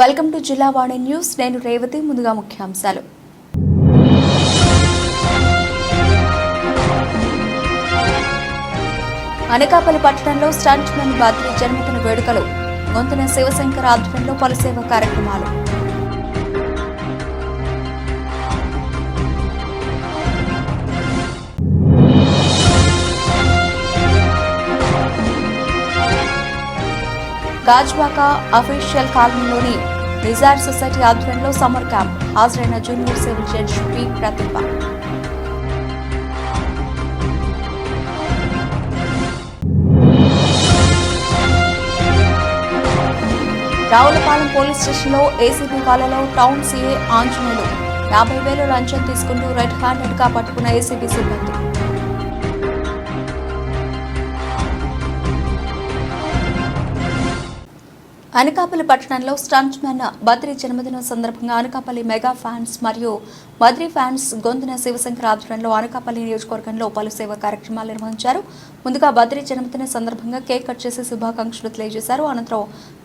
Welcome to జిల్లా వాణి news. నేను రేవతి. ముందుగా ముఖ్యాంశాలు. అనకాపల్లి పట్టణంలో స్టంట్ మెన్ బద్రి జన్మదిన వేడుకలు. గొంతున శివశంకర్ ఆధ్వర్యంలో పలు సేవా కార్యక్రమాలు. గాజ్వాక అఫీషియల్ కాలనీలోని డిజైర్ సొసైటీ ఆధ్వర్యంలో సమ్మర్ క్యాంప్. హాజరైన జూనియర్ సివిల్ జడ్జి పి ప్రతిభ. రావులపాలెం పోలీస్ స్టేషన్లో ఏసీబీ వాళ్ళలో టౌన్ సీఏ ఆంజనేయులు 50,000 లంచం తీసుకుంటూ రెడ్ హ్యాండెడ్ గా పట్టుకున్న ఏసీబీ సిబ్బంది. అనకాపల్లి పట్టణంలో స్టంట్ మ్యాన్ బద్రి జన్మదినం సందర్భంగా అనకాపల్లి మెగా ఫ్యాన్స్ మరియు బద్రి ఫ్యాన్స్ గొంతున శివశంకర్ ఆధ్వర్యంలో అనకాపల్లి నియోజకవర్గంలో పలు సేవా కార్యక్రమాలు నిర్వహించారు. ముందుగా బద్రి జన్మదిన సందర్భంగా కేక్ కట్ చేసి శుభాకాంక్షలు తెలియజేశారు. అనంతరం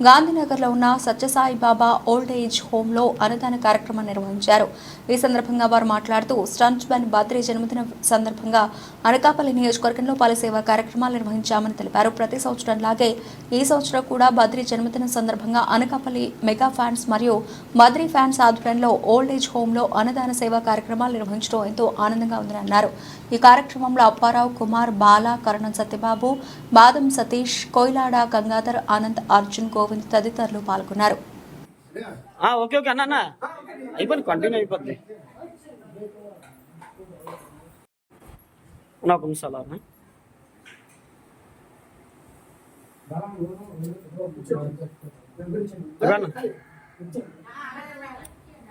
గాంధీనగర్లో ఉన్న సత్యసాయి బాబా ఓల్డ్ ఏజ్ హోంలో అన్నదాన కార్యక్రమం నిర్వహించారు. ఈ సందర్భంగా వారు మాట్లాడుతూ స్టంట్ మ్యాన్ బద్రి జన్మదిన సందర్భంగా అనకాపల్లి నియోజకవర్గంలో పలు సేవా కార్యక్రమాలు నిర్వహించామని తెలిపారు. ప్రతి సంవత్సరంలాగే ఈ సంవత్సరం కూడా బద్రి జన్మదినం సందర్భంగా అనకాపల్లి మెగా ఫ్యాన్స్ మరియు బద్రి ఫ్యాన్స్ ఆధ్వర్యంలో ఓల్డ్ ఏజ్ హోంలో అన్నదాన సేవా కార్యక్రమాలు నిర్వహించడం ఎంతో ఆనందంగా ఉందని అన్నారు. ఈ కార్యక్రమంలో అప్పారావు, కుమార్, బాల, కరణం సత్యబాబు, బాదం సతీష్, కోయిలాడ గంగాధర్, ఆనంద్, అర్జున్, గోవింద్ తదితరులు పాల్గొన్నారు.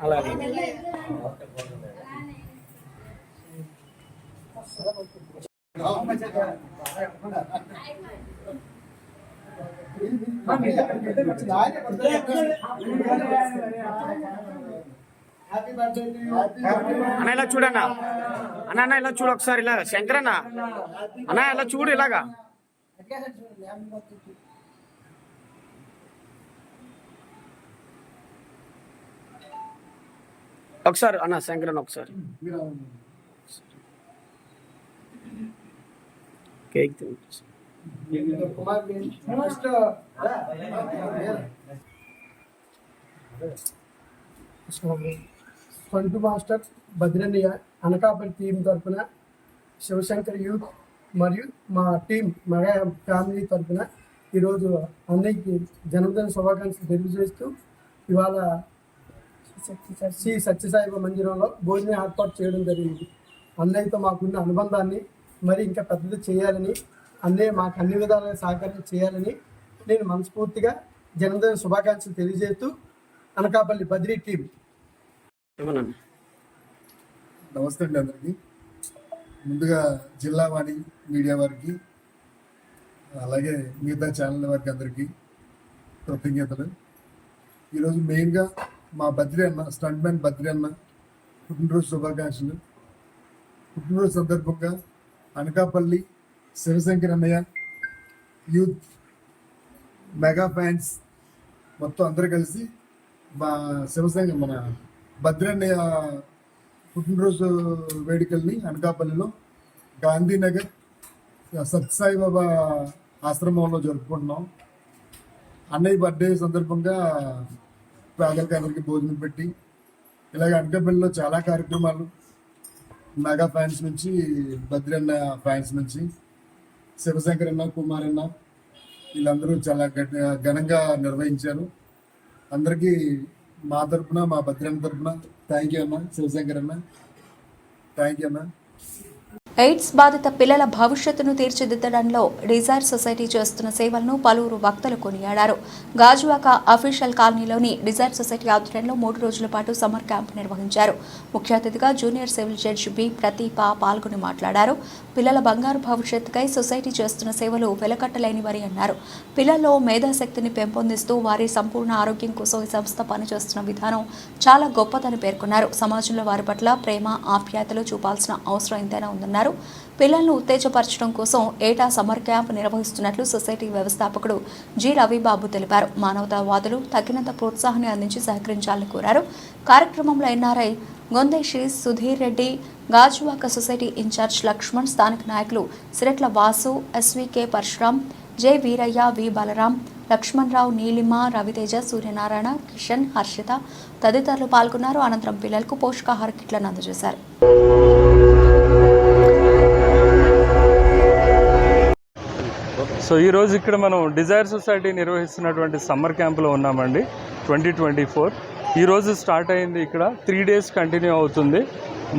అలాగే అన్న ఇలా చూడన్నా అన్న ఇలా చూడు ఒకసారి ఇలా శంకరన్న అన్న ఇలా చూడు ఇలాగా ఒకసారి అన్న శంకరన్న ఒకసారి కేక్ స్టంట్ మాస్టర్ బద్రన్నయ్య అనకాపల్లి టీం తరఫున శివశంకర్ యూత్ మరియు మా టీం మెగా ఫ్యామిలీ తరఫున ఈరోజు అన్నయ్యకి జన్మదిన శుభాకాంక్షలు తెలియజేస్తూ ఇవాళ శ్రీ సత్యసాయిబాబా మందిరంలో భోజనం ఏర్పాటు చేయడం జరిగింది. అన్నయ్యతో మాకున్న అనుబంధాన్ని మరి ఇంకా పెద్దది చేయాలని, అన్నయ్య మాకు అన్ని విధాలుగా సహకారం చేయాలని నేను మనస్ఫూర్తిగా జన్మదిన శుభాకాంక్షలు తెలియజేస్తూ అనకాపల్లి బద్రీ టీం. నమస్తే అండి అందరికీ. ముందుగా జిల్లా వాణి మీడియా వారికి అలాగే మిగతా ఛానల్ వారికి అందరికీ కృతజ్ఞతలు. ఈరోజు మెయిన్గా మా బద్రి అన్న స్టంట్ మ్యాన్ బద్రి అన్న పుట్టినరోజు శుభాకాంక్షలు. పుట్టినరోజు సందర్భంగా అనకాపల్లి శివశంకర్ అన్నయ్య యూత్ మెగా ఫ్యాన్స్ మొత్తం అందరూ కలిసి మా శివశంకర్ మన బద్రి అన్నయ్య పుట్టినరోజు వేడుకల్ని అనకాపల్లిలో గాంధీనగర్ సత్యసాయిబాబా ఆశ్రమంలో జరుపుకుంటున్నాం. అన్నయ్య బర్త్డే సందర్భంగా పేదలకు అందరికీ భోజనం పెట్టి ఇలాగ అనకాపల్లిలో చాలా కార్యక్రమాలు మెగా ఫ్యాన్స్ నుంచి బద్రి అన్న ఫ్యాన్స్ నుంచి శివశంకర్ అన్న, కుమార్ అన్న వీళ్ళందరూ చాలా ఘనంగా నిర్వహించారు. అందరికీ మా తరఫున మా బద్రి అన్న తరఫున థ్యాంక్ యూ అన్న. శివశంకర్ అన్న థ్యాంక్ యూ అన్న. ఎయిడ్స్ బాధిత పిల్లల భవిష్యత్తును తీర్చిదిద్దడంలో డిజైర్ సొసైటీ చేస్తున్న సేవలను పలువురు వక్తలు కొనియాడారు. గాజువాక అఫీషియల్ కాలనీలోని డిజైర్ సొసైటీ ఆధ్వర్యంలో 3 రోజుల పాటు సమ్మర్ క్యాంప్ నిర్వహించారు. ముఖ్య అతిథిగా జూనియర్ సివిల్ జడ్జి బి ప్రతిభ పాల్గొని మాట్లాడారు. పిల్లల బంగారు భవిష్యత్తుకై సొసైటీ చేస్తున్న సేవలు వెలకట్టలేనివని అన్నారు. పిల్లల్లో మేధాశక్తిని పెంపొందిస్తూ వారి సంపూర్ణ ఆరోగ్యం కోసం ఈ సంస్థ పనిచేస్తున్న విధానం చాలా గొప్పదని పేర్కొన్నారు. సమాజంలో వారి పట్ల ప్రేమ, ఆప్యాయతలు చూపాల్సిన అవసరం ఎంతైనా ఉందన్నారు. పాల్గొన్నారు. పిల్లలను ఉత్తేజపరచడం కోసం ఏటా సమ్మర్ క్యాంప్ నిర్వహిస్తున్నట్లు సొసైటీ వ్యవస్థాపకుడు జి రవిబాబు తెలిపారు. మానవతావాదులు తగినంత ప్రోత్సాహాన్ని అందించి సహకరించాలని కోరారు. కార్యక్రమంలో NRI Gondeshri Sudhir Reddy, Gajuwaka society in charge Lakshman, స్థానిక నాయకులు Siratla Vasu, SVK Parashuram, J Veeraiah, V Balaram, Lakshmanarao, Neelima, Raviteja, Suryanarayana, Kishan, Harshita తదితరులు పాల్గొన్నారు. అనంతరం పిల్లలకు పోషకాహార కిట్లను అందజేశారు. సో ఈరోజు ఇక్కడ మనం డిజైర్ సొసైటీ నిర్వహిస్తున్నటువంటి సమ్మర్ క్యాంప్లో ఉన్నామండి. 2024 ఈరోజు స్టార్ట్ అయింది. ఇక్కడ 3 days కంటిన్యూ అవుతుంది.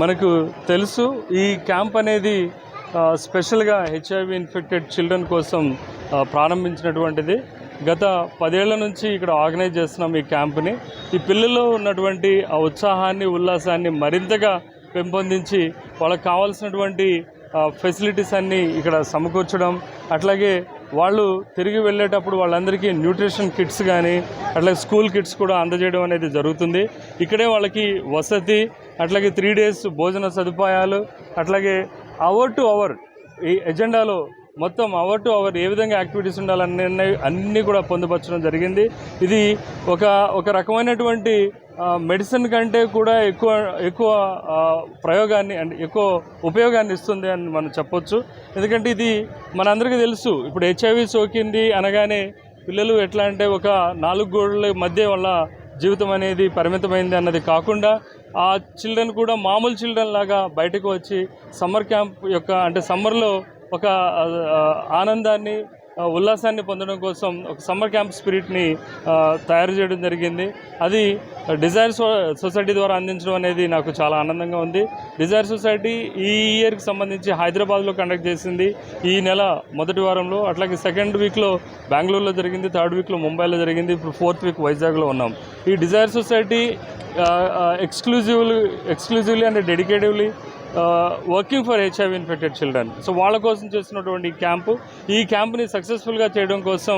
మనకు తెలుసు ఈ క్యాంప్ అనేది స్పెషల్గా హెచ్ఐవి ఇన్ఫెక్టెడ్ చిల్డ్రన్ కోసం ప్రారంభించినటువంటిది. గత 10 ఏళ్ల నుంచి ఇక్కడ ఆర్గనైజ్ చేస్తున్నాం ఈ క్యాంప్ని. ఈ పిల్లల్లో ఉన్నటువంటి ఆ ఉత్సాహాన్ని, ఉల్లాసాన్ని మరింతగా పెంపొందించి వాళ్ళకి కావాల్సినటువంటి ఫెసిలిటీస్ అన్నీ ఇక్కడ సమకూర్చడం, అట్లాగే వాళ్ళు తిరిగి వెళ్ళేటప్పుడు వాళ్ళందరికీ న్యూట్రిషన్ కిట్స్ కానీ అట్లాగే స్కూల్ కిట్స్ కూడా అందజేయడం అనేది జరుగుతుంది. ఇక్కడే వాళ్ళకి వసతి, అట్లాగే 3 days భోజన సదుపాయాలు, అట్లాగే అవర్ టు అవర్ ఈ ఎజెండాలో మొత్తం అవర్ టు అవర్ ఏ విధంగా యాక్టివిటీస్ ఉండాలన్నీ అన్నీ కూడా పొందుపరచడం జరిగింది. ఇది ఒక రకమైనటువంటి మెడిసిన్ కంటే కూడా ఎక్కువ ప్రయోగాన్ని అంటే ఎక్కువ ఉపయోగాన్ని ఇస్తుంది అని మనం చెప్పొచ్చు. ఎందుకంటే ఇది మనందరికీ తెలుసు. ఇప్పుడు హెచ్ఐవి సోకింది అనగానే పిల్లలు ఎట్లా అంటే ఒక 4 గోడల మధ్య వాళ్ళ జీవితం అనేది పరిమితమైంది అన్నది కాకుండా ఆ చిల్డ్రన్ కూడా మామూలు చిల్డ్రన్ లాగా బయటకు వచ్చి సమ్మర్ క్యాంప్ యొక్క అంటే సమ్మర్లో ఒక ఆనందాన్ని, ఉల్లాసాన్ని పొందడం కోసం ఒక సమ్మర్ క్యాంప్ స్పిరిట్ని తయారు చేయడం జరిగింది. అది డిజైర్ సొసైటీ ద్వారా అందించడం అనేది నాకు చాలా ఆనందంగా ఉంది. డిజైర్ సొసైటీ ఈ ఇయర్కి సంబంధించి హైదరాబాద్లో కండక్ట్ చేసింది ఈ నెల మొదటి వారంలో, అట్లాగే 2nd వీక్లో బెంగళూరులో జరిగింది, 3rd వీక్లో ముంబైలో జరిగింది, ఇప్పుడు 4th వీక్ వైజాగ్లో ఉన్నాం. ఈ Desire society exclusively and dedicatively working for HIV infected children. So వాళ్ళ కోసం చేస్తున్నటువంటి ఈ క్యాంప్ని సక్సెస్ఫుల్గా చేయడం కోసం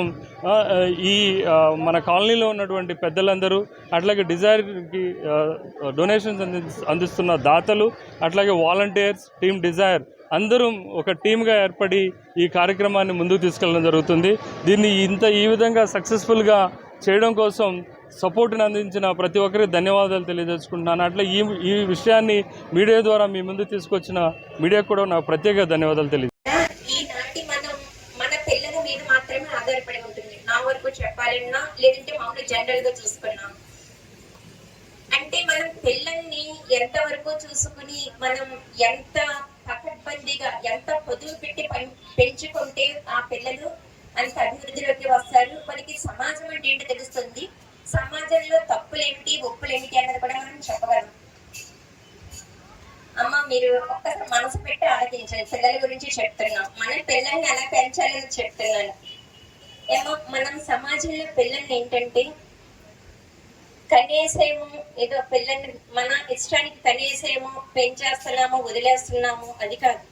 మన కాలనీలో ఉన్నటువంటి పెద్దలందరూ, అట్లాగే డిజైర్కి డొనేషన్స్ అందిస్తున్న దాతలు, అట్లాగే వాలంటీర్స్, టీమ్ డిజైర్ అందరూ ఒక టీమ్గా ఏర్పడి ఈ కార్యక్రమాన్ని ముందుకు తీసుకెళ్ళడం జరుగుతుంది. దీన్ని ఈ విధంగా సక్సెస్ఫుల్గా చేయడం కోసం సపోర్ట్ని అందించిన ప్రతి ఒక్కరికి ధన్యవాదాలు తెలియజేసుకుంటున్నాను. అట్లా ఈ విషయాన్ని మీడియా ద్వారా మీ ముందు తీసుకొచ్చిన మీడియాకు కూడా నాకు ప్రత్యేక ధన్యవాదాలు ఈనాటి మన పిల్లల మీద మాత్రమే ఆధారపడి ఉంటుంది. నా వరకు చెప్పాలన్నా లేదంటే మామూలు జనరల్ గా చూసుకున్నాం అంటే మనం పిల్లల్ని ఎంత వరకు చూసుకుని మనం ఎంత పకడ్బందీగా ఎంత పొదుపు పెట్టి పెంచుకుంటే ఆ పిల్లలు అంత అభివృద్ధిలోకి వస్తారు. మనకి సమాజం అంటే ఏంటో తెలుస్తుంది. సమాజంలో తప్పులేమిటి, ఒప్పులేమిటి అన్నది కూడా మనం చెప్పగలం. అమ్మ మీరు ఒక్కసారి మనసు పెట్టి ఆలోచించండి. పిల్లల గురించి చెప్తున్నాం, మన పిల్లల్ని ఎలా పెంచాలని చెప్తున్నాను. ఏమో మనం సమాజంలో పిల్లల్ని ఏంటంటే కనేసేమో ఏదో పిల్లల్ని మన ఇష్టానికి కనేసేమో పెంచేస్తున్నామో వదిలేస్తున్నాము, అది కాదు.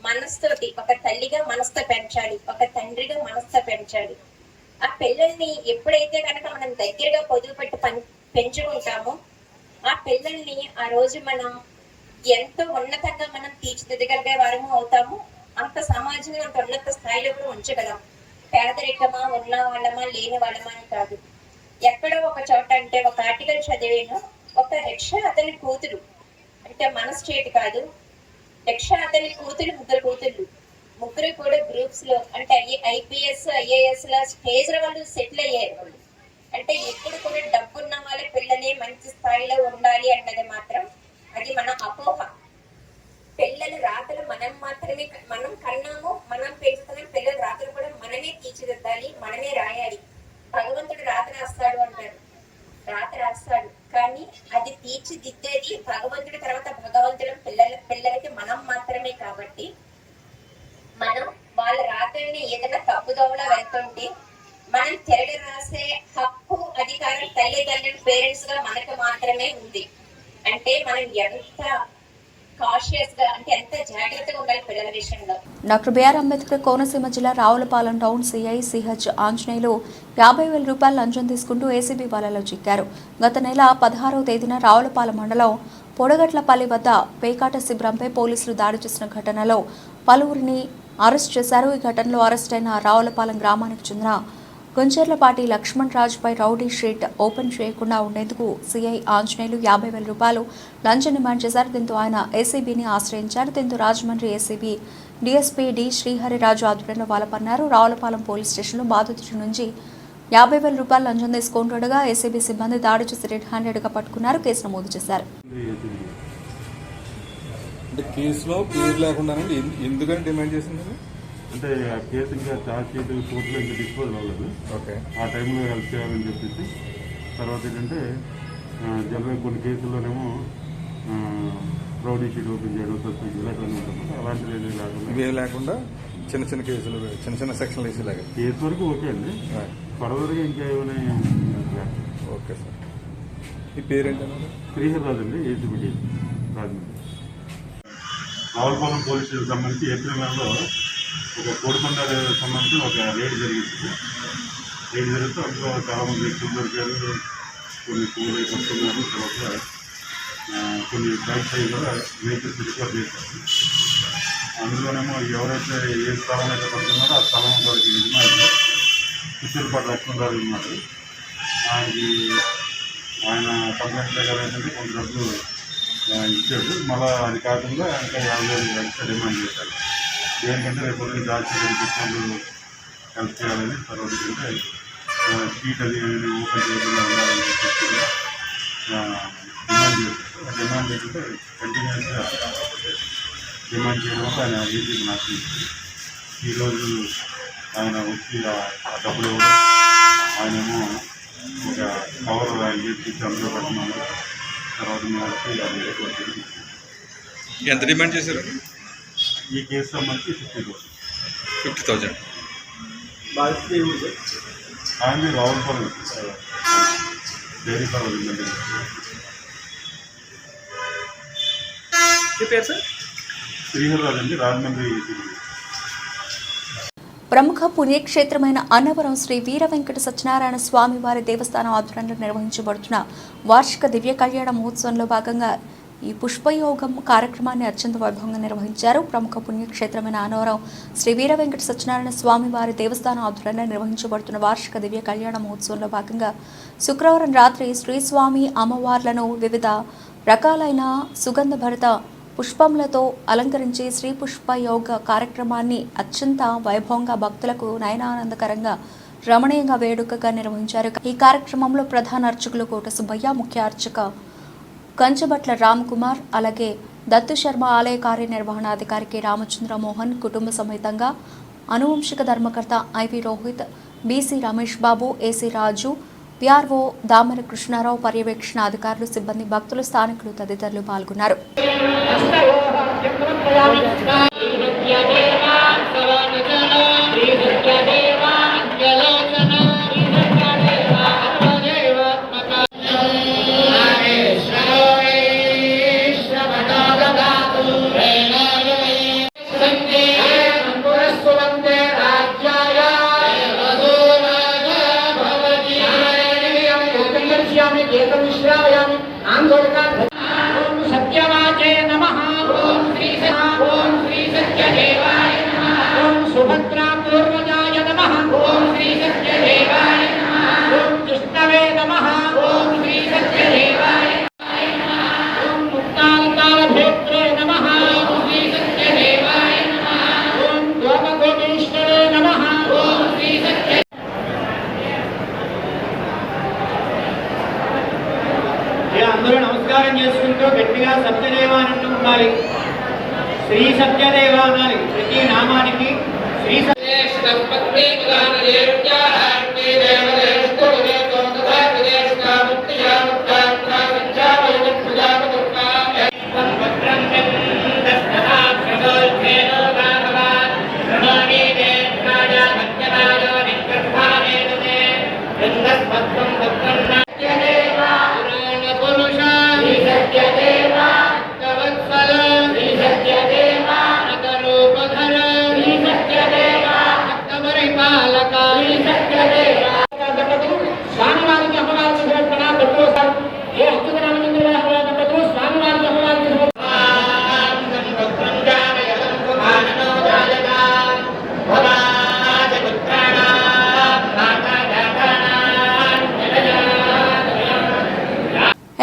మనసుతోటి ఒక తల్లిగా మనసుతో పెంచాలి, ఒక తండ్రిగా మనసుతో పెంచాలి. ఆ పిల్లల్ని ఎప్పుడైతే కనుక మనం దగ్గరగా పొదుపు పెట్టి పెంచుకుంటామో ఆ పిల్లల్ని ఆ రోజు మనం ఎంతో ఉన్నతంగా మనం తీర్చిదిద్దగలిగే వారము అవుతాము. అంత సమాజంలో అంత ఉన్నత స్థాయిలో కూడా ఉంచగలం. పేదరికమా, ఉన్న వాళ్ళమా, లేని వాళ్ళమా అని కాదు. ఎక్కడో ఒక చోట అంటే ఒక ఆర్టికల్ చదివాను, ఒక రిక్షా అతని కూతురు అంటే మన స్టేట్ కాదు, రిక్షా అతని కూతురు, 3 కూతుళ్ళు, 3 కూడా గ్రూప్స్ లో అంటే IPS IAS ల స్టేజ్ లో వాళ్ళు సెటిల్ అయ్యారు. వాళ్ళు అంటే ఎప్పుడు కూడా డబ్బున్న వాళ్ళ పిల్లలే మంచి స్థాయిలో ఉండాలి అన్నది మాత్రం అది మన అపోహ. పిల్లల రాతలు మనం కన్నాము, మనం పెంచుతున్న పిల్లల రాతలు కూడా మనమే తీర్చిదిద్దాలి, మనమే రాయాలి. భగవంతుడు రాత రాస్తాడు అంటారు, రాత రాస్తాడు, కానీ అది తీర్చిదిద్దేది భగవంతుడి తర్వాత భగవంతుడు పిల్లలకి మనం మాత్రమే. కాబట్టి మనం వాళ్ళ రాత్రిని ఏదైనా తప్పుదోవలా వెళ్తుంటే మనం తిరగ రాసే హక్కు, అధికారం తల్లిదండ్రులు, పేరెంట్స్ గా మనకు మాత్రమే ఉంది. అంటే మనం ఎంత కాషియస్ గా అంటే ఎంత జాగ్రత్తగా ఉండాలి పిల్లల విషయంలో. డాక్టర్ బిఆర్ అంబేద్కర్ కోనసీమ జిల్లా Ravulapalem town CI CH Anjaneyulu 50,000 రూపాయల లంచం తీసుకుంటూ ఏసీబీ వలలో చిక్కారు. గత నెల 16వ తేదీన రావులపాలెం మండలం పొడగట్లపల్లి వద్ద పేకాట శిబిరంపై పోలీసులు దాడి చేసిన ఘటనలో పలువురిని అరెస్ట్ చేశారు. ఈ ఘటనలో అరెస్ట్ అయిన రావులపాలెం గ్రామానికి చెందిన గుంచెర్లపాటి లక్ష్మణ్ రాజుపై రౌడీ షీట్ ఓపెన్ చేయకుండా ఉండేందుకు సిఐ ఆంజనేయులు 50,000 రూపాయలు లంచం డిమాండ్ చేశారు. దీంతో ఆయన ఏసీబీని ఆశ్రయించారు. దీంతో Rajahmundry ACB DSP D Srihariraju ఆధ్వర్యంలో వాలపన్నారు. రావులపాలెం పోలీస్ స్టేషన్లో బాధితుడి నుంచి 50,000 రూపాయలు లంచం తీసుకుంటుండగా ఏసీబీ సిబ్బంది దాడి చేసి రెడ్ హ్యాండెడ్గా పట్టుకున్నారు. కేసు నమోదు చేశారు. అంటే కేసులో పేరు లేకుండా ఎందుకని డిమాండ్ చేసింది? అంటే ఆ కేసు ఇంకా ఛార్జ్ షీట్ కోర్టులో ఇంకా డిస్పోజ్ అవ్వలేదు. ఓకే. ఆ టైంలో హెల్ప్ చేయాలని చెప్పేసి తర్వాత ఏంటంటే జనరల్ కొన్ని కేసుల్లోనేమో రౌడీ షీట్ ఓపెన్ చేయడం, సస్పెండ్ చేయడం అట్లా ఉంటుంది. అలాంటిది ఏమీ లేకుండా ఇవేం లేకుండా చిన్న చిన్న కేసులు, చిన్న చిన్న సెక్షన్లు వేసేలాగా కేసు వరకు ఓకే అండి. ఫర్దర్గా ఇంకా ఏమైనా ఓకే సార్. ఈ పేరేంటన్నారు? శ్రీహరిరాజు అండి, ACB Rajahmundry. Ravulapalem police station సంబంధించి ఏప్రిల్ నెలలో ఒక కోడిపందాలు సంబంధించి ఒక రేడ్ జరిగింది. రేడ్ జరిగితే అందులో చాలామంది వ్యక్తులు దొరికారు, కొన్ని పూలు వస్తున్నారు. తర్వాత కొన్ని బైక్స్ అవి కూడా వెహికల్స్ రికవర్ చేశారు. అందులోనేమో ఎవరైతే ఏ స్థలం అయితే పడుతున్నారో ఆ స్థలం వారికి యజమాని కుచ్చెలపాటి లక్ష్మణరాజు ఉన్నారు. ఆయన కంప్లైంట్ ప్రకారం ఏంటంటే కొన్ని డబ్బులు ఇచ్చాడు. మళ్ళీ అది కాకుండా ఇంకా 50,000 ఎక్స్ట్రా డిమాండ్ చేశారు. దేనికంటే రేపు పొద్దున్న జాతి పిలిపించినప్పుడు హెల్ప్ చేయాలని, తర్వాత ఏంటంటే షీట్ అది ఓపెన్ చేయకుండా ఉండాలని చెప్పేసి డిమాండ్ చేశారు. డిమాండ్ ఏంటంటే కంటిన్యూస్గా డిమాండ్ చేయడం వల్ల ఆయన ఏసీబీ నాకు ఈరోజు ఆయన వచ్చి ఆ డబ్బులు ఇవ్వడం, ఆయనేమో ఒక కవర్ ఆయన చేసి అందులో పెట్టమని, తర్వాత మేము వచ్చి అది రికార్డ్ చేసి ఎంత డిమాండ్ చేశారు? ఈ కేసు సంబంధించి 50,000. ఆయన రావులపాలెం డైరీ ఫార్మ్ ఉందండి. శ్రీహరిరాజు అండి, రాజమండ్రి. ప్రముఖ పుణ్యక్షేత్రమైన అన్నవరం శ్రీ వీర వెంకట సత్యనారాయణ స్వామి వారి దేవస్థానం ఆధ్వర్యంలో నిర్వహించబడుతున్న వార్షిక దివ్య కళ్యాణ మహోత్సవంలో భాగంగా ఈ పుష్పయోగం కార్యక్రమాన్ని అత్యంత వైభవంగా నిర్వహించారు. ప్రముఖ పుణ్యక్షేత్రమైన అన్నవరం శ్రీ వీర వెంకట సత్యనారాయణ స్వామి వారి దేవస్థానం ఆధ్వర్యంలో నిర్వహించబడుతున్న వార్షిక దివ్య కళ్యాణ మహోత్సవంలో భాగంగా శుక్రవారం రాత్రి శ్రీస్వామి అమ్మవార్లను వివిధ రకాలైన సుగంధ భరిత పుష్పములతో అలంకరించి శ్రీ పుష్ప యోగ కార్యక్రమాన్ని అత్యంత వైభవంగా భక్తులకు నయనానందకరంగా రమణీయంగా వేడుకగా నిర్వహించారు. ఈ కార్యక్రమంలో ప్రధాన అర్చకులు కోట సుబ్బయ్య, ముఖ్య అర్చక కంచబట్ల రామ్ కుమార్, అలాగే దత్తు శర్మ, ఆలయ కార్యనిర్వహణాధికారి కె రామచంద్ర మోహన్ కుటుంబ సమేతంగా అనువంశిక ధర్మకర్త IV Rohit, BC Ramesh Babu, AC రాజు, పిఆర్ఓ దామర కృష్ణారావు, పర్యవేక్షణ అధికారులు, సిబ్బంది, భక్తులు, స్థానికులు తదితరులు పాల్గొన్నారు. सत्यवाचे नमः। ओम श्री सत्यदेवाय नमः। ओम सुभद्रा पूर्वजाय नमः। ओम श्री सत्यदेवाय नमः। ओम कृष्णवे नमः। ओम श्री सत्यदेवाय नमः। ओम मुक्तावतार भेत्रे नमः। ओम श्री सत्यदेवाय नमः। ओम गोपगोपेश्वरे नमः। ओम श्री सत्य అందరూ నమస్కారం చేసుకుంటూ గట్టిగా సత్యదేవ అంటూ ఉండాలి. శ్రీ సత్యదేవ అనాలి. ప్రతి నామానికి శ్రీ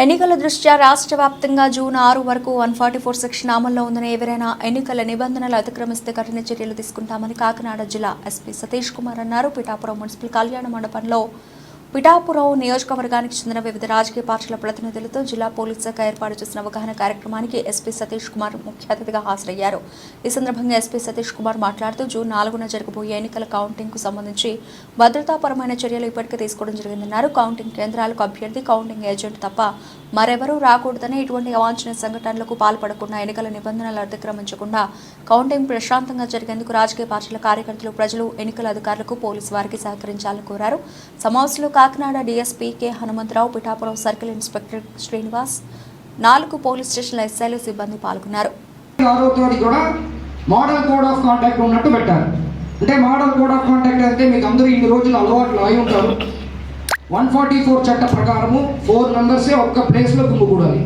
ఎన్నికల దృష్ట్యా రాష్ట్ర వ్యాప్తంగా జూన్ 6 వరకు 144 సెక్షన్ అమల్లో ఉందని ఎవరైనా ఎన్నికల నిబంధనలు అతిక్రమిస్తే కఠిన చర్యలు తీసుకుంటామని కాకినాడ జిల్లా ఎస్పీ సతీష్ కుమార్ అన్నారు. పిఠాపురం మున్సిపల్ కళ్యాణ మండపంలో పిఠాపురం నియోజకవర్గానికి చెందిన వివిధ రాజకీయ పార్టీల ప్రతినిధులతో జిల్లా పోలీస్ శాఖ ఏర్పాటు చేసిన అవగాహన కార్యక్రమానికి ఎస్పీ సతీష్ కుమార్ ముఖ్య అతిథిగా హాజరయ్యారు. ఈ సందర్భంగా ఎస్పీ సతీష్ కుమార్ మాట్లాడుతూ జూన్ 4న జరగబోయే ఎన్నికల కౌంటింగ్ కు సంబంధించి భద్రతాపరమైన చర్యలు ఇప్పటికే తీసుకోవడం జరిగిందన్నారు. కౌంటింగ్ కేంద్రాలకు అభ్యర్థి, కౌంటింగ్ ఏజెంట్ తప్ప మరెవరూ రాకూడదని, ఇటువంటి అవాంఛనీయ సంఘటనలకు పాల్పడకుండా, ఎన్నికల నిబంధనలు అతిక్రమించకుండా కౌంటింగ్ ప్రశాంతంగా జరిగేందుకు రాజకీయ పార్టీల కార్యకర్తలు, ప్రజలు, ఎన్నికల అధికారులకు, పోలీసు వారికి సహకరించాలని కోరారు. సమావేశంలో Kakinada DSP K Hanumantha Rao, Pithapuram circle inspector Srinivas, 4 police స్టేషన్ల ఎస్ఐలు, సిబ్బంది పాల్గొన్నారు. మోడల్ కోడ్ ఆఫ్ కాంటాక్ట్ ఉన్నట్టు పెట్టారు. అంటే మోడల్ కోడ్ ఆఫ్ కాంటాక్ట్ అంటే మీకు అందరూ ఇన్ని రోజులు అలవాట్లు అయి ఉంటారు. 144 చట్ట ప్రకారము 4 మెంబర్సే ఒక్క ప్లేస్లో గుమ్మికూడాలి.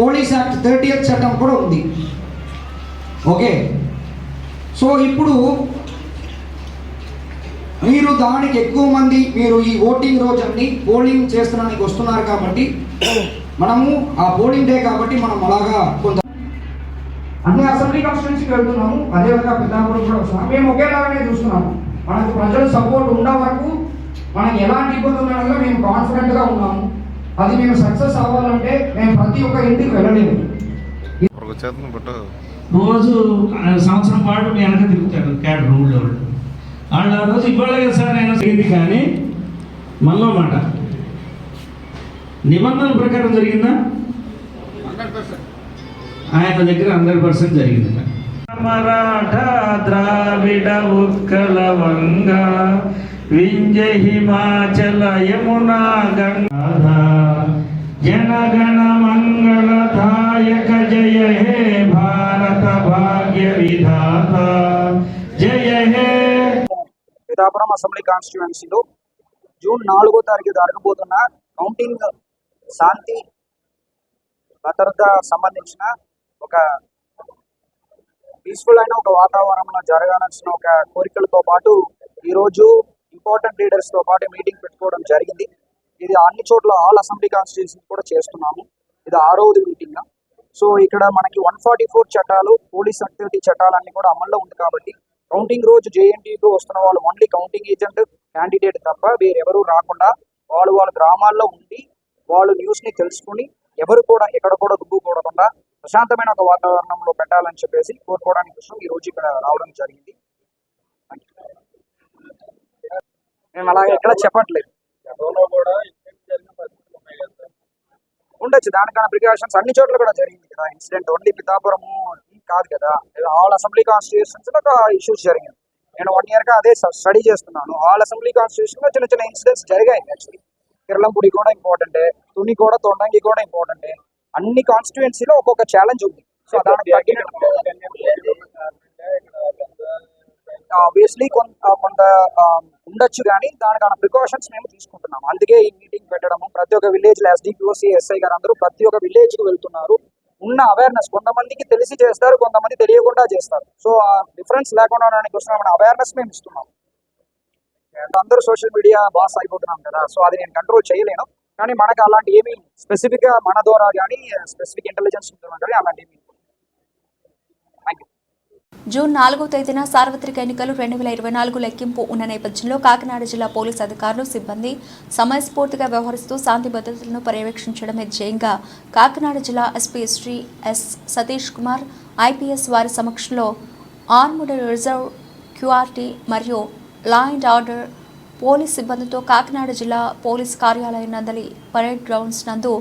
పోలీస్ యాక్ట్ 30th చట్టం కూడా ఉంది. ఓకే, సో ఇప్పుడు మీరు దానికి ఎక్కువ మంది మీరు ఈ ఓటింగ్ రోజు అన్ని పోలింగ్ చేస్తున్నానికి వస్తున్నారు కాబట్టి మనము ఆ పోలింగ్ డే కాబట్టి మనం అలాగా కొంత అన్ని అసెంబ్లీ కాన్స్టిట్యున్సీకి వెళ్తున్నాము. అదేవిధంగా పిఠాపురం కూడా వస్తున్నాము. మేము ఒకేలాగానే చూస్తున్నాము. మనకు ప్రజల సపోర్ట్ ఉన్న వరకు మనకి ఎలాంటి ఇబ్బంది ఉండడంలో మేము కాన్ఫిడెంట్గా ఉన్నాము. అది మేము సక్సెస్ అవ్వాలంటే మేము ప్రతి ఒక్క ఇంటికి వెళ్ళలేము. రోజు సంవత్సరం పాటు మీ వెనక తిరుగుతారు క్యాడర్ రూమ్లో వాళ్ళు. ఆ రోజు ఇవ్వలే కదా సార్ నేను జరిగింది, కానీ మళ్ళీ మాట నిబంధనల ప్రకారం జరిగిందా? ఆయన దగ్గర 100% జరిగింది. మరాఠా, ద్రావిడ, ఉత్కల, వంగ, వింధ్య, హిమాచల, యమునా, గంగా, జనగణ మంగళదాయక జయ హే భారత భాగ్య విధాత జయ హే. పిఠాపురం అసెంబ్లీ కాన్స్టిట్యుయెన్సీలో జూన్ 4వ తారీఖు జరగబోతున్న కౌంటింగ్ శాంతి భద్రత సంబంధించిన ఒక పీస్ఫుల్ అయిన ఒక వాతావరణంలో జరగాల్సిన ఒక కోరికలతో పాటు ఈరోజు ఇంపార్టెంట్ లీడర్స్తో పాటు మీటింగ్ పెట్టుకోవడం జరిగింది. ఇది అన్ని చోట్ల ఆల్ అసెంబ్లీ కాన్స్టిట్యుయెన్సీ కూడా చేస్తున్నాము. ఇది 6వ మీటింగ్. సో ఇక్కడ మనకి 144 చట్టాలు, పోలీస్ యాక్టివిటీ చట్టాలన్నీ కూడా అమల్లో ఉంది కాబట్టి కౌంటింగ్ రోజు జేఎన్టీయూకి వస్తున్న వాళ్ళు ఓన్లీ కౌంటింగ్ ఏజెంట్, క్యాండిడేట్ తప్ప వేరెవరూ రాకుండా వాళ్ళ గ్రామాల్లో ఉండి వాళ్ళు న్యూస్ని తెలుసుకుని ఎవరు కూడా ఎక్కడ కూడా దుబ్బుకూడకుండా ప్రశాంతమైన ఒక వాతావరణంలో పెట్టాలని చెప్పేసి కోరుకోవడానికి కోసం ఈ రోజు ఇక్కడ రావడం జరిగింది. మేము అలాగే ఎక్కడ చెప్పట్లేదు, ఉండొచ్చు దానికన్నా ప్రికాషన్స్ అన్ని చోట్ల కూడా జరిగింది కదా ఇన్సిడెంట్. ఓన్లీ పిఠాపురము కాదు కదా, ఆల్ అసెంబ్లీ కాన్స్టిట్యూషన్స్ లో ఒక ఇష్యూస్ జరిగింది. నేను 1 year గా అదే స్టడీ చేస్తున్నాను. ఆల్ అసెంబ్లీ కాన్స్టిట్యూషన్ లో చిన్న చిన్న ఇన్సిడెంట్స్ జరిగాయి. యాక్చువల్లీ కిర్లంపూడి కూడా ఇంపార్టెంటే, తుని కూడా, తొండంగి కూడా ఇంపార్టెంటే. అన్ని కాన్స్టిట్యుయెన్సీలో ఒక్కొక్క ఛాలెంజ్ ఉంది. సో దానికి ఆబ్వియస్లీ కొంత ఉండొచ్చు, కానీ దానికన్నా ప్రికాషన్స్ మేము తీసుకుంటున్నాము. అందుకే ఈ మీటింగ్ పెట్టడము. ప్రతి ఒక్క విలేజ్ లో ఎస్డిపిఓసి, ఎస్ఐ గారు అందరూ ప్రతి ఒక్క విలేజ్ కి వెళ్తున్నారు. ఉన్న అవేర్నెస్ కొంతమందికి తెలిసి చేస్తారు, కొంతమంది తెలియకుండా చేస్తారు. సో ఆ డిఫరెన్స్ లేకుండా ఉండడానికి వస్తున్నాం అవేర్నెస్ మేము ఇస్తున్నాం. అందరూ సోషల్ మీడియా బాస్ అయిపోతున్నాం కదా, సో అది నేను కంట్రోల్ చేయలేను. కానీ మనకు అలాంటి ఏమి స్పెసిఫిక్ గా మన ద్వారా కానీ స్పెసిఫిక్ ఇంటెలిజెన్స్ కానీ అలాంటి ఏమి. జూన్ 4వ తేదీన సార్వత్రిక ఎన్నికలు 2024 లెక్కింపు ఉన్న నేపథ్యంలో కాకినాడ జిల్లా పోలీసు అధికారులు, సిబ్బంది సమయస్ఫూర్తిగా వ్యవహరిస్తూ శాంతి భద్రతలను పర్యవేక్షించడమే ధ్యేయంగా కాకినాడ జిల్లా SP Sri S Satish Kumar IPS వారి సమక్షంలో ఆర్మ్డ్ రిజర్వ్, క్యూఆర్టీ మరియు లా అండ్ ఆర్డర్ పోలీస్ సిబ్బందితో కాకినాడ జిల్లా పోలీస్ కార్యాలయం నందలి పరేడ్ గ్రౌండ్స్ నందు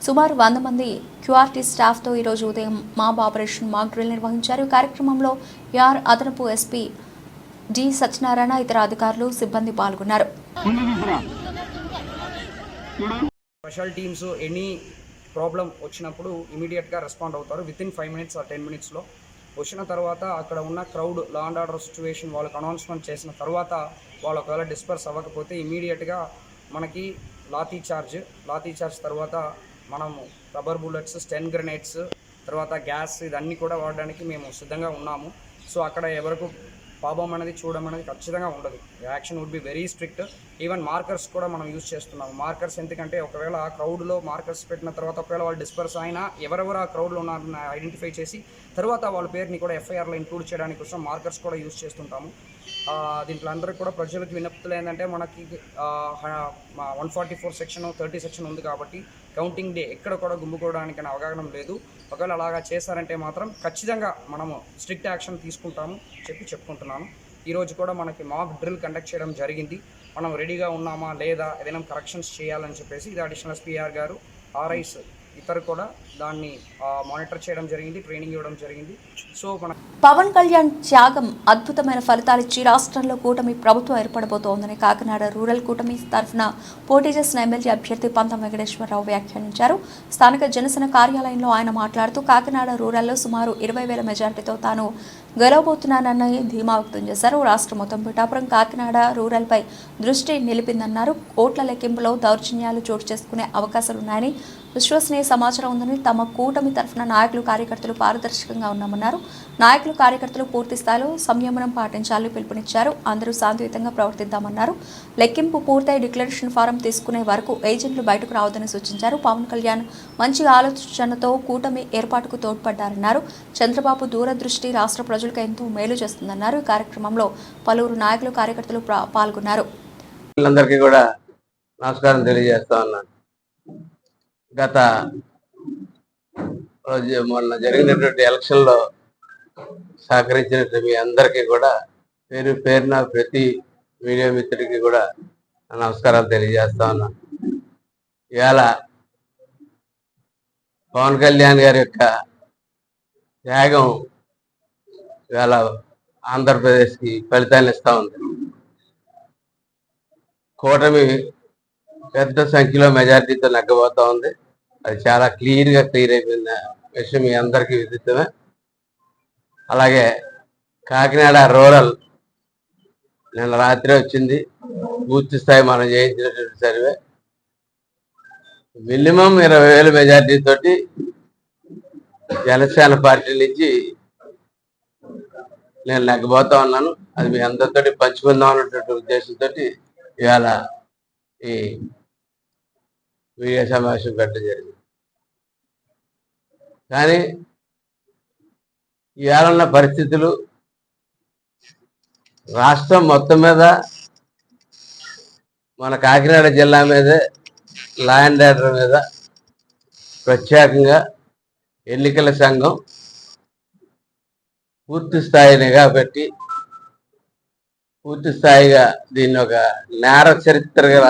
సుమారు 100 మంది క్యూఆర్టీ స్టాఫ్తో ఈరోజు ఉదయం మాబ్ ఆపరేషన్ మాక్ డ్రిల్ నిర్వహించారు. ఈ కార్యక్రమంలో యార్ అదనపు ఎస్పీ డి సత్యనారాయణ, ఇతర అధికారులు, సిబ్బంది పాల్గొన్నారు. స్పెషల్ టీమ్స్ ఎనీ ప్రాబ్లం వచ్చినప్పుడు ఇమీడియట్గా రెస్పాండ్ అవుతారు. వితిన్ 5 minutes or 10 minutesలో వచ్చిన తర్వాత అక్కడ ఉన్న crowd law and order situation వాళ్ళకి అనౌన్స్మెంట్ చేసిన తర్వాత వాళ్ళు ఒకవేళ డిస్పర్స్ అవ్వకపోతే ఇమీడియట్గా మనకి లాఠీ చార్జ్ తర్వాత మనము రబ్బర్ బుల్లెట్స్, స్టెన్ గ్రెనేడ్స్, తర్వాత గ్యాస్, ఇదన్నీ కూడా వాడడానికి మేము సిద్ధంగా ఉన్నాము. సో అక్కడ ఎవరికి పాపం అనేది చూడడం అనేది ఖచ్చితంగా ఉండదు. Action would be very strict. Even markers కూడా మనం యూజ్ చేస్తున్నాము. మార్కర్స్ ఎందుకంటే ఒకవేళ ఆ క్రౌడ్లో మార్కర్స్ పెట్టిన తర్వాత ఒకవేళ వాళ్ళు డిస్పర్స్ అయినా ఎవరెవరు ఆ క్రౌడ్లో ఉన్నారని ఐడెంటిఫై చేసి తర్వాత వాళ్ళ పేరుని కూడా ఎఫ్ఐఆర్లో ఇంక్లూడ్ చేయడానికి కోసం మార్కర్స్ కూడా యూజ్ చేస్తుంటాము. దీంట్లో అందరికీ కూడా ప్రజలకు విజ్ఞప్తులు ఏంటంటే మనకి 144 సెక్షన్ 30 సెక్షన్ ఉంది కాబట్టి కౌంటింగ్ డే ఎక్కడ కూడా గుమ్ముకోవడానికి అవగాహన లేదు. ఒకవేళ అలాగా చేశారంటే మాత్రం ఖచ్చితంగా మనము స్ట్రిక్ట్ యాక్షన్ తీసుకుంటాము చెప్పుకుంటున్నాను. ఈరోజు కూడా మనకి మాక్ డ్రిల్ కండక్ట్ చేయడం జరిగింది. మనం రెడీగా ఉన్నామా లేదా, ఏదైనా కరెక్షన్స్ చేయాలని చెప్పేసి ఇది అడిషనల్ ఎస్పీఆర్ గారు, ఆర్ఐస్ ఇతరు కూడా దాన్ని మానిటర్ చేయడం జరిగింది, ట్రైనింగ్ ఇవ్వడం జరిగింది. సో మన పవన్ కళ్యాణ్ త్యాగం అద్భుతమైన ఫలితాలిచ్చి రాష్ట్రంలో కూటమి ప్రభుత్వం ఏర్పడబోతోందని కాకినాడ రూరల్ కూటమి తరఫున పోటీ చేసిన ఎమ్మెల్యే అభ్యర్థి పంతం వెంకటేశ్వరరావు వ్యాఖ్యానించారు. స్థానిక జనసేన కార్యాలయంలో ఆయన మాట్లాడుతూ కాకినాడ రూరల్లో సుమారు 20,000 మెజార్టీతో తాను గెలవబోతున్నానని ధీమా వ్యక్తం చేశారు. రాష్ట్రం మొత్తం పిఠాపురం కాకినాడ రూరల్పై దృష్టి నిలిపిందన్నారు. ఓట్ల లెక్కింపులో దౌర్జన్యాలు చోటు చేసుకునే అవకాశాలున్నాయని, విశ్వసనీయ సమాచారం ఉందని, తమ కూటమి తరఫున నాయకులు కార్యకర్తలు పారదర్శకంగా ఉన్నామన్నారు. నాయకులు కార్యకర్తలు పూర్తి స్థాయిలో సంయమనం పాటించాలని పిలుపునిచ్చారు. అందరూ శాంతియుతంగా ప్రవర్తిద్దామన్నారు. లెక్కింపు పూర్తయి డిక్లరేషన్ ఫారం తీసుకునే వరకు ఏజెంట్లు బయటకు రావద్దని సూచించారు. పవన్ కళ్యాణ్ మంచి ఆలోచనతో కూటమి ఏర్పాటుకు తోడ్పడ్డారన్నారు. చంద్రబాబు దూరదృష్టి రాష్ట్ర ప్రజలకు ఎంతో మేలు చేస్తుందన్నారు. ఈ కార్యక్రమంలో పలువురు నాయకులు కార్యకర్తలు పాల్గొన్నారు. అందరికీ కూడా నమస్కారం తెలియజేస్తా ఉన్నాను. గత మొన్న జరిగినటువంటి ఎలక్షన్లో సహకరించినట్టు మీ అందరికీ కూడా పేరు పేరున ప్రతి మీడియా మిత్రుడికి కూడా నమస్కారాలు తెలియజేస్తా ఉన్నాను. ఇవాళ పవన్ కళ్యాణ్ గారి యొక్క త్యాగం ఇవాళ ఆంధ్రప్రదేశ్కి ఫలితాన్ని ఇస్తూ ఉంది. కూటమి పెద్ద సంఖ్యలో మెజార్టీతో నెగ్గబోతా ఉంది. అది చాలా క్లియర్ అయిపోయిన విషయం మీ అందరికీ విదితమే. అలాగే కాకినాడ రూరల్ నిన్న రాత్రి వచ్చింది, పూర్తి స్థాయి మనం చేయించినటువంటి సర్వే. మినిమం 20,000 మెజార్టీతోటి జనసేన పార్టీ నుంచి నేను నెగ్గబోతా ఉన్నాను. అది మీ అందరితో పంచుకుందాం అన్నటువంటి ఉద్దేశంతో ఇవాళ ఈ మీడియా సమావేశం పెట్టడం జరిగింది. కానీ ఇవాళ ఉన్న పరిస్థితులు రాష్ట్రం మొత్తం మీద మన కాకినాడ జిల్లా మీదే లా అండ్ ఆర్డర్ మీద ప్రత్యేకంగా ఎన్నికల సంఘం పూర్తి స్థాయి నిఘా పెట్టి పూర్తి స్థాయిగా దీన్ని ఒక నేర చరిత్ర గల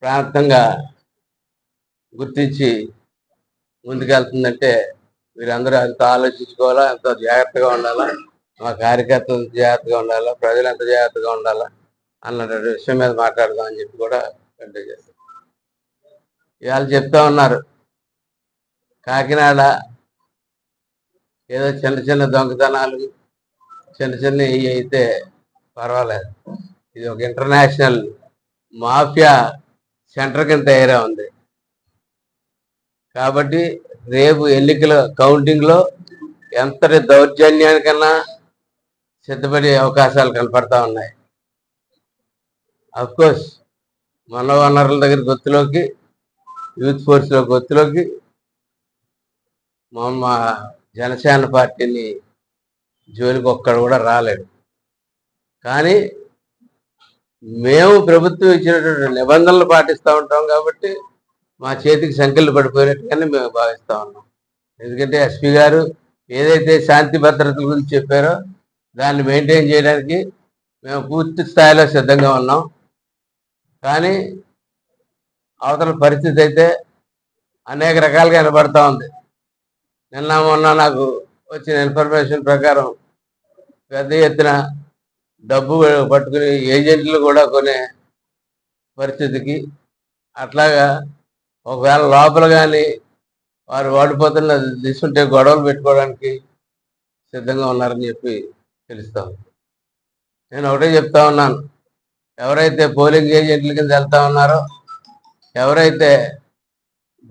ప్రాంతంగా గుర్తించి ముందుకెళ్తుందంటే మీరందరూ ఎంత ఆలోచించుకోవాలా, ఎంత జాగ్రత్తగా ఉండాలా, మా కార్యకర్తలు జాగ్రత్తగా ఉండాలా, ప్రజలు ఎంత జాగ్రత్తగా ఉండాలా అన్నటువంటి విషయం మీద మాట్లాడదామని చెప్పి కూడా కంటే చేస్తారు. ఇవాళ చెప్తా ఉన్నారు కాకినాడ ఏదో చిన్న చిన్న దొంగతనాలు చిన్నవి అయితే పర్వాలేదు, ఇది ఒక ఇంటర్నేషనల్ మాఫియా సెంటర్ కింద తయారై ఉంది. కాబట్టి రేపు ఎన్నికల కౌంటింగ్లో ఎంతటి దౌర్జన్యానికన్నా సిద్ధపడే అవకాశాలు కనపడతా ఉన్నాయి. అఫ్కోర్స్ మానవ వనరుల దగ్గర గొత్తులోకి, యూత్ ఫోర్స్లో గొత్తులోకి మా జనసేన పార్టీని జోలికి ఒక్కడు కూడా రాలేడు. కానీ మేము ప్రభుత్వం ఇచ్చినటువంటి నిబంధనలు పాటిస్తూ ఉంటాం కాబట్టి మా చేతికి సంఖ్యలు పడిపోయినట్టుగానే మేము భావిస్తూ ఉన్నాం. ఎందుకంటే ఎస్పీ గారు ఏదైతే శాంతి భద్రతల గురించి చెప్పారో దాన్ని మెయింటైన్ చేయడానికి మేము పూర్తి స్థాయిలో సిద్ధంగా ఉన్నాం. కానీ అవతల పరిస్థితి అయితే అనేక రకాలుగా వినబడతా ఉంది. నిన్న మొన్న నాకు వచ్చిన ఇన్ఫర్మేషన్ ప్రకారం పెద్ద ఎత్తున డబ్బు పట్టుకుని ఏజెంట్లు కూడా కొనే పరిస్థితికి, అట్లాగా ఒకవేళ లోపల కానీ వారు ఓడిపోతున్న తీసుకుంటే గొడవలు పెట్టుకోవడానికి సిద్ధంగా ఉన్నారని చెప్పి తెలుస్తాం. నేను ఒకటే చెప్తా ఉన్నాను, ఎవరైతే పోలింగ్ ఏజెంట్ల కింద వెళ్తా ఉన్నారో, ఎవరైతే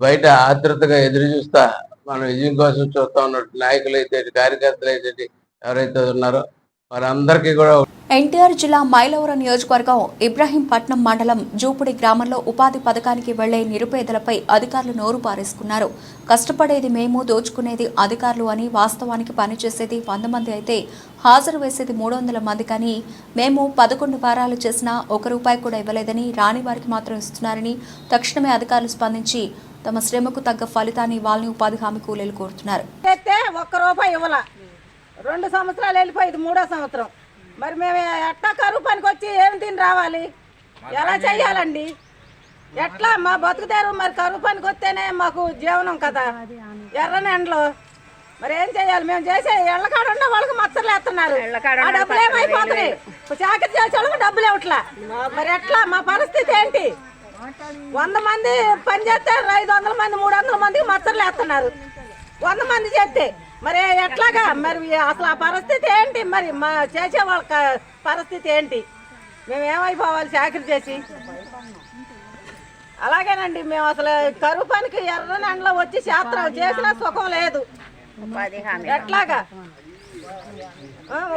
బయట ఆతృతగా ఎదురు చూస్తా మన విజయం కోసం చూస్తూ ఉన్నట్టు నాయకులు అయితే, కార్యకర్తలు అయితే, ఎవరైతే ఉన్నారో వారందరికీ కూడా ఎన్టీఆర్ జిల్లా మైలవరం నియోజకవర్గం ఇబ్రహీంపట్నం మండలం జూపుడి గ్రామంలో ఉపాధి పథకానికి వెళ్లే నిరుపేదలపై అధికారులు నోరు పారేసుకున్నారు. కష్టపడేది మేము, దోచుకునేది అధికారులు అని, వాస్తవానికి పనిచేసేది 100 మంది అయితే హాజరు వేసేది 300 మంది కానీ మేము 11 వారాలు చేసినా ₹1 కూడా ఇవ్వలేదని, రాని వారికి మాత్రం ఇస్తున్నారని తక్షణమే అధికారులు స్పందించి తమ శ్రమకు తగ్గ ఫలితాన్ని ఇవ్వాలని ఉపాధి హామీ కూలీలు కోరుతున్నారు. ₹1 ఇవ్వాల 2 సంవత్సరాలు వెళ్ళిపోయింది, 3వ సంవత్సరం. మరి మేము ఎట్లా కరువు పనికి వచ్చి ఏమి తిని రావాలి? ఎలా చెయ్యాలండి? ఎట్లా మా బతుకుతారు? మరి కరువు పనికి వస్తేనే మాకు జీవనం కదా, ఎర్రని ఎండలో. మరి ఏం చెయ్యాలి? మేము చేసే ఎళ్ళకాడ ఉన్న వాళ్ళకి మచ్చలు వేస్తున్నారు. ఆ డబ్బులు ఏమైపోతున్నాయి? చాకరీ చేసే వాళ్ళకి డబ్బులు ఇవ్వట్లా. మరి ఎట్లా మా పరిస్థితి ఏంటి? 100 మంది పని చేస్తే 500 మంది 300 మందికి మచ్చలు వేస్తున్నారు. 100 మంది చేస్తే మరి ఎట్లాగా? మరి అసలు ఆ పరిస్థితి ఏంటి? మరి మా చేసే వాళ్ళ పరిస్థితి ఏంటి? మేము ఏమైపోవాలి చాకరీ చేసి? అలాగేనండి, మేము అసలు కరువు పనికి ఎర్రని ఎండలో వచ్చి శాస్త్రాలు చేసినా సుఖం లేదు. ఎట్లాగా?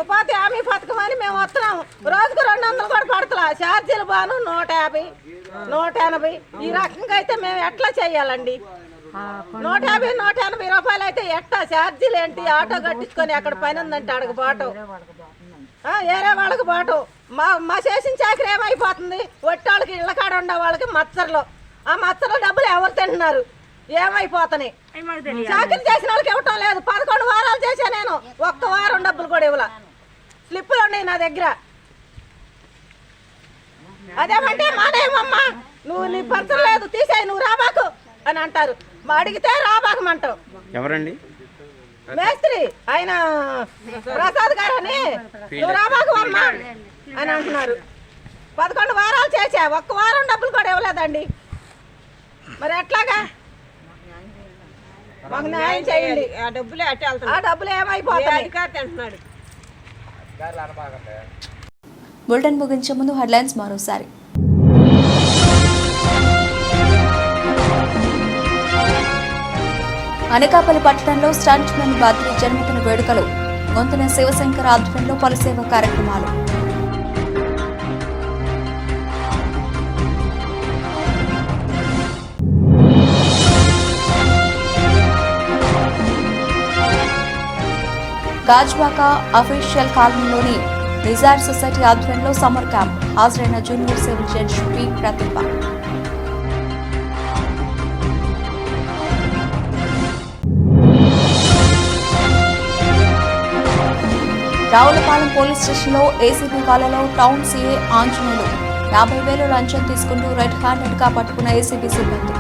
ఉపాధి హామీ పథకం అని మేము వస్తున్నాము. రోజుకు 200 కూడా పడుతున్నా. ఛార్జీలు బాను 150, 180. ఈ రకంగా అయితే మేము ఎట్లా చెయ్యాలండి? 150, 180 రూపాయలు అయితే ఎట్టా? ఛార్జీలు ఏంటి? ఆటో కట్టించుకొని అక్కడ పని ఉందంటే అడగ బాటు, ఏరే వాళ్ళకి బాటు. మా చేసిన చాకరీ ఏమైపోతుంది? ఒట్టాళ్ళకి ఇళ్ళ కాడ ఉండే వాళ్ళకి మచ్చర్లు, ఆ మచ్చర్ల డబ్బులు ఎవరు తింటున్నారు? ఏమైపోతున్నాయి? చాకరీ చేసిన వాళ్ళకి ఇవ్వటం లేదు. 11 వారాలు చేసా నేను, 1 వారం డబ్బులు కూడా ఇవ్వాల. స్లిప్పులు ఉన్నాయి నా దగ్గర. అదేమంటే మానేమమ్మా, నువ్వు నీ పరిచయం లేదు, తీసేయి, నువ్వు రాబాకు అని అంటారు. అడిగితే రాబాకమంటావు. ఎవరండి? మేస్త్రి ఆయన ప్రసాద్ గారు అని, నువ్వు రాబాకమ్మా అని అంటున్నారు. 11 వారాలు చేసా, 1 వారం డబ్బులు కూడా ఇవ్వలేదండి. మరి ఎట్లాగా? మాకు న్యాయం చేయండి. ఆ డబ్బులు ఏమైపోతాయి? బులెటిన్ ముగించే ముందు హెడ్లైన్స్ మరోసారి. అనకాపల్లి పట్టణంలో స్టంట్ మెన్ బద్రి జన్మదిన వేడుకలు. గొంతున శివశంకర్ ఆధ్వర్యంలో పలు సేవా కార్యక్రమాలు. గాజ్వాక అఫీషియల్ కాలనీలోని డిజైర్ సొసైటీ ఆధ్వర్యంలో సమ్మర్ క్యాంప్. హాజరైన జూనియర్ సివిల్ జడ్జి పి ప్రతిభ. రావులపాలెం పోలీస్ స్టేషన్లో ఏసీబీ వాళ్ళలో టౌన్ సీఏ ఆంజనేయులు 50,000 లంచం తీసుకుంటూ రెడ్ హ్యాండెడ్ గా పట్టుకున్న ఏసీబీ సిబ్బంది.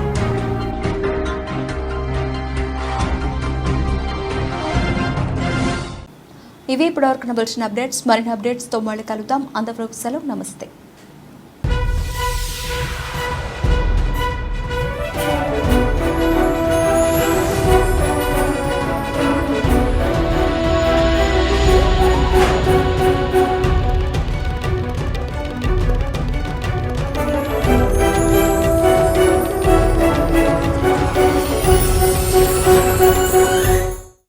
ఇవి ఇప్పటివరకు వచ్చిన అప్డేట్స్. మరిన్ని అప్డేట్స్ తో మళ్ళీ కలుద్దాం. అంతవరకు సెలవు, నమస్తే.